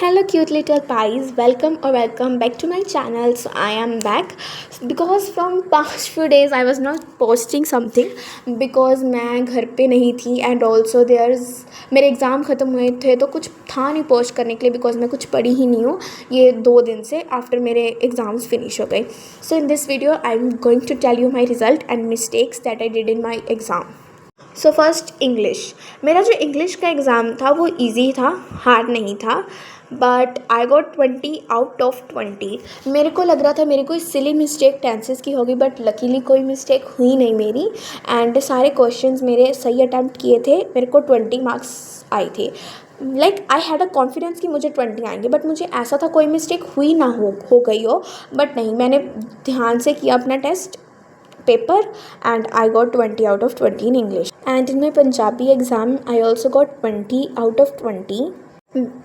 Hello, cute little pies. Welcome back to my channel. So I am back because from past few days I was not posting something because मैं घर पे नहीं थी and also मेरे exam ख़त्म हुए थे तो कुछ था नहीं पोस्ट करने के लिए बिकॉज मैं कुछ पढ़ी ही नहीं हूँ ये 2 दिन से आफ्टर मेरे एग्ज़ाम्स फिनिश हो गए. So in this video I am going to tell you my result and mistakes that I did in my exam. So first English. मेरा जो इंग्लिश का एग्ज़ाम था वो इजी था, हार्ड नहीं था. But I got 20 out of 20. मेरे को लग रहा था मेरी कोई सिली मिस्टेक टेंसेस की होगी बट लकीली कोई मिस्टेक हुई नहीं मेरी. एंड सारे क्वेश्चंस मेरे सही अटैम्प्ट किए थे. मेरे को 20 मार्क्स आए थे. Like I had a confidence कि मुझे 20 आएंगे बट मुझे ऐसा था कोई मिस्टेक हुई ना हो गई हो. बट नहीं, मैंने ध्यान से किया अपना test paper and I got 20 out of 20 in English. And in my Punjabi exam, I also got 20 out of 20.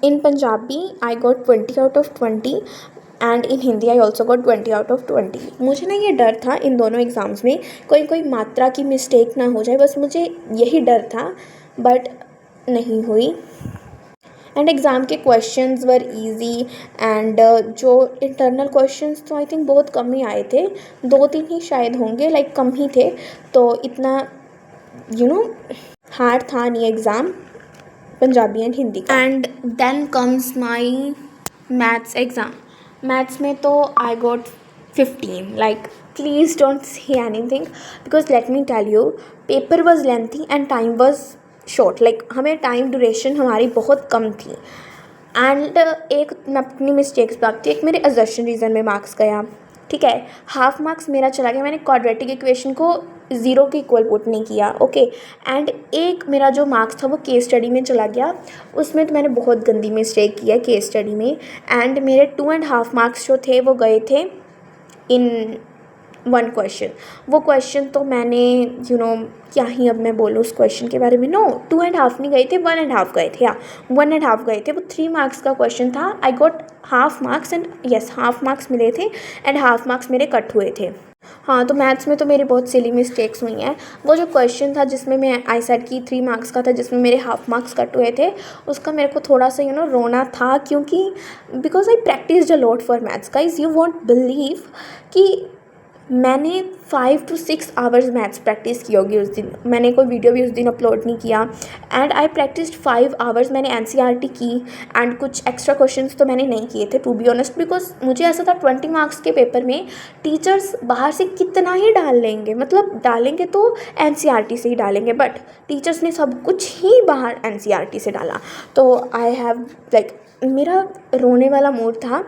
In Punjabi, I got 20 out of 20 and in Hindi I also got 20 out of 20. मुझे ना ये डर था इन दोनों exams में कोई मात्रा की मिस्टेक ना हो जाए, बस मुझे यही डर था बट नहीं हुई. एंड एग्ज़ाम के क्वेश्चंस वर इजी एंड जो इंटरनल क्वेश्चंस तो आई थिंक बहुत कम ही आए थे. 2-3 ही शायद होंगे, लाइक कम ही थे. तो इतना हार्ड था नहीं एग्ज़ाम पंजाबी एंड हिंदी का. And then comes my maths exam. Maths में तो I got 15. Like please don't say anything because let me tell you, paper was lengthy and time was short. Like हमें time duration हमारी बहुत कम थी. And एक मैं अपनी मिस्टेक्स बात थी. एक मेरे असर्शन रीज़न में मार्क्स गया, ठीक है. हाफ मार्क्स मेरा चला गया, मैंने क्वाड्रेटिक इक्वेशन को 0 के इक्वल पुट नहीं किया, ओके. एंड एक मेरा जो मार्क्स था वो केस स्टडी में चला गया. उसमें तो मैंने बहुत गंदी मिस्टेक की है केस स्टडी में. एंड मेरे 2.5 मार्क्स जो थे वो गए थे इन 1 क्वेश्चन. वो क्वेश्चन तो मैंने क्या ही अब मैं बोलूँ उस क्वेश्चन के बारे में. नो, 2.5 नहीं गए थे, 1.5 गए थे. 1.5 गए थे. वो 3 मार्क्स का क्वेश्चन था. I got half marks and yes, half marks मिले थे एंड हाफ मार्क्स मेरे कट हुए थे. हाँ, तो मैथ्स में तो मेरी बहुत सिली मिस्टेक्स हुई हैं. वो जो क्वेश्चन था जिसमें मैं आई सेड की 3 मार्क्स का था जिसमें मेरे हाफ मार्क्स कट हुए थे, उसका मेरे को थोड़ा सा रोना था क्योंकि because I practice a lot for maths. Guys, you won't believe कि मैंने 5 to 6 आवर्स मैथ्स प्रैक्टिस की होगी उस दिन. मैंने कोई वीडियो भी उस दिन अपलोड नहीं किया. And I practised 5 hours. मैंने एनसीईआरटी की एंड कुछ एक्स्ट्रा क्वेश्चंस तो मैंने नहीं किए थे टू बी ऑनेस्ट बिकॉज मुझे ऐसा था 20 मार्क्स के पेपर में टीचर्स बाहर से कितना ही डाल लेंगे, मतलब डालेंगे तो एनसीईआरटी से ही डालेंगे बट टीचर्स ने सब कुछ ही बाहर एनसीईआरटी से डाला. तो आई हैव लाइक मेरा रोने वाला मूड था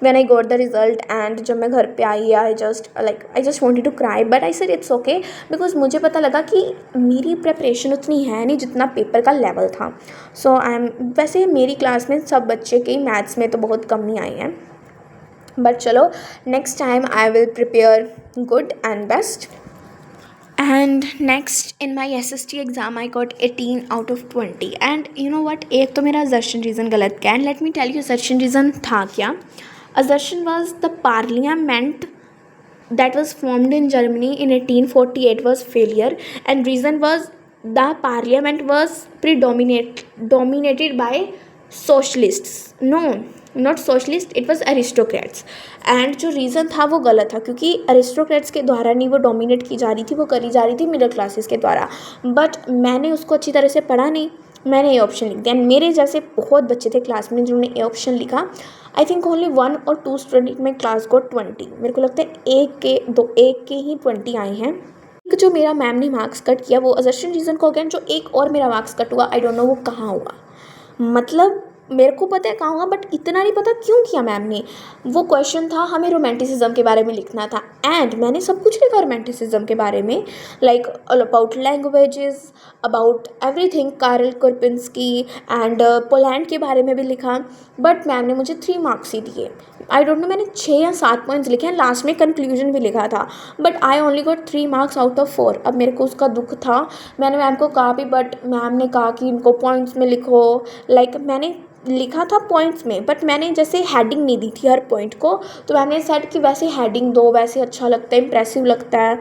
when I got the result. And जब मैं घर पे आई I just wanted to cry but I said it's okay because मुझे पता लगा कि मेरी प्रिपरेशन उतनी है नहीं जितना पेपर का लेवल था. सो आई एम वैसे मेरी क्लास में सब बच्चे के मैथ्स में तो बहुत कम ही आए हैं बट चलो next time I will prepare good and best. And next in my SST exam I got 18 out of 20. And you know what, एक तो मेरा असर्शन रीज़न गलत गया. And let me tell you assertion reason था क्या. Assertion was the parliament that was formed in Germany in 1848 was failure and reason was the parliament was dominated by socialists. No, not socialist, it was aristocrats. And जो reason था वो गलत था क्योंकि aristocrats के द्वारा नहीं वो डोमिनेट की जा रही थी, वो करी जा रही थी मिडिल क्लासेस के द्वारा. बट मैंने उसको अच्छी तरह से पढ़ा नहीं, मैंने ए ऑप्शन लिख दिया. एंड मेरे जैसे बहुत बच्चे थे क्लास में जिन्होंने ए ऑप्शन लिखा. I think only 1 or 2 student में क्लास को 20. मेरे को लगता है एक के ही 20 आए हैं. जो मेरा मैम ने मार्क्स कट किया वो असर्शन रीज़न को अगेन जो एक और मेरा मार्क्स कट हुआ, आई डोंट नो वो कहाँ हुआ. मतलब मेरे को पता है कहाँ हुआ बट इतना नहीं पता क्यों किया मैम ने. वो क्वेश्चन था हमें रोमांटिसिज्म के बारे में लिखना था एंड मैंने सब कुछ लिखा रोमांटिसिज्म के बारे में, like about languages, about everything, Karl Korpinski and Poland के बारे में भी लिखा. बट मैम ने मुझे 3 मार्क्स ही दिए. आई डोंट नो, मैंने 6 या 7 पॉइंट्स लिखे हैं, लास्ट में कंक्लूजन भी लिखा था but I only got 3 marks out of 4. अब मेरे को उसका दुख था. मैंने मैम को कहा भी बट मैम ने कहा कि इनको पॉइंट्स में लिखो. लाइक मैंने लिखा था पॉइंट्स में बट मैंने जैसे हेडिंग नहीं दी थी हर पॉइंट को, तो मैंने सेड कि वैसे हेडिंग दो, वैसे अच्छा लगता है, इंप्रेसिव लगता है.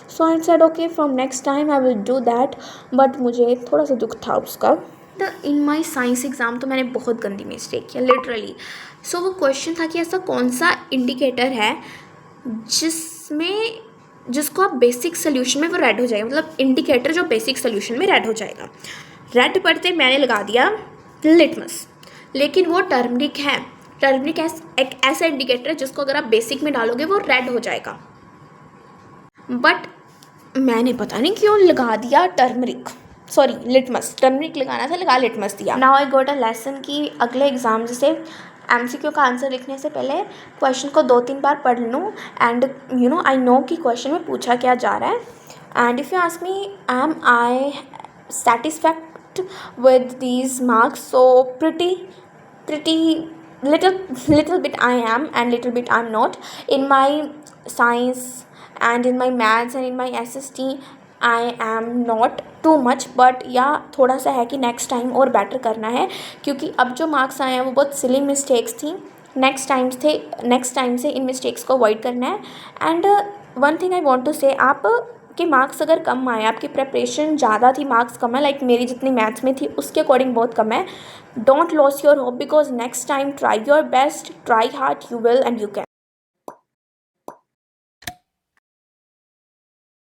So I said okay from next time I will do that. But मुझे थोड़ा सा दुख था उसका. But in my science exam तो मैंने बहुत गंदी मिस्टेक किया लिटरली. सो वो क्वेश्चन था कि ऐसा कौन सा इंडिकेटर है जिसको आप बेसिक सोल्यूशन में वो रेड हो जाएगा, मतलब इंडिकेटर जो बेसिक सोल्यूशन में रेड हो जाएगा. रेड पढ़ते मैंने लगा दिया लिटमस, लेकिन वो टर्मरिक है. टर्मरिक एक ऐसा इंडिकेटर है जिसको अगर आप बेसिक में डालोगे वो रेड हो जाएगा. बट मैंने पता नहीं क्यों लगा दिया लिटमस. टर्मरिक लगाना था, लगा लिटमस दिया. Now I got a lesson कि अगले एग्ज़ाम जैसे MCQ का आंसर लिखने से पहले क्वेश्चन को 2-3 बार पढ़ लूँ एंड आई नो कि क्वेश्चन में पूछा क्या जा रहा है. And if you ask me am I satisfied with these marks, so pretty little bit I am and little bit I'm not. In my science and in my maths and in my SST I am not too much, but या थोड़ा सा है कि next time और better करना है, क्योंकि अब जो मार्क्स आए हैं वो बहुत सिली मिस्टेक्स थी. नेक्स्ट टाइम से इन मिस्टेक्स को अवॉइड करना है. And one thing I want to say, आप के मार्क्स अगर कम आए, आपकी प्रिपरेशन ज़्यादा थी, मार्क्स कम है, लाइक मेरी जितनी मैथ्स में थी उसके अकॉर्डिंग बहुत कम है, don't loss your hope, because next time try your best, try hard, you will and you can.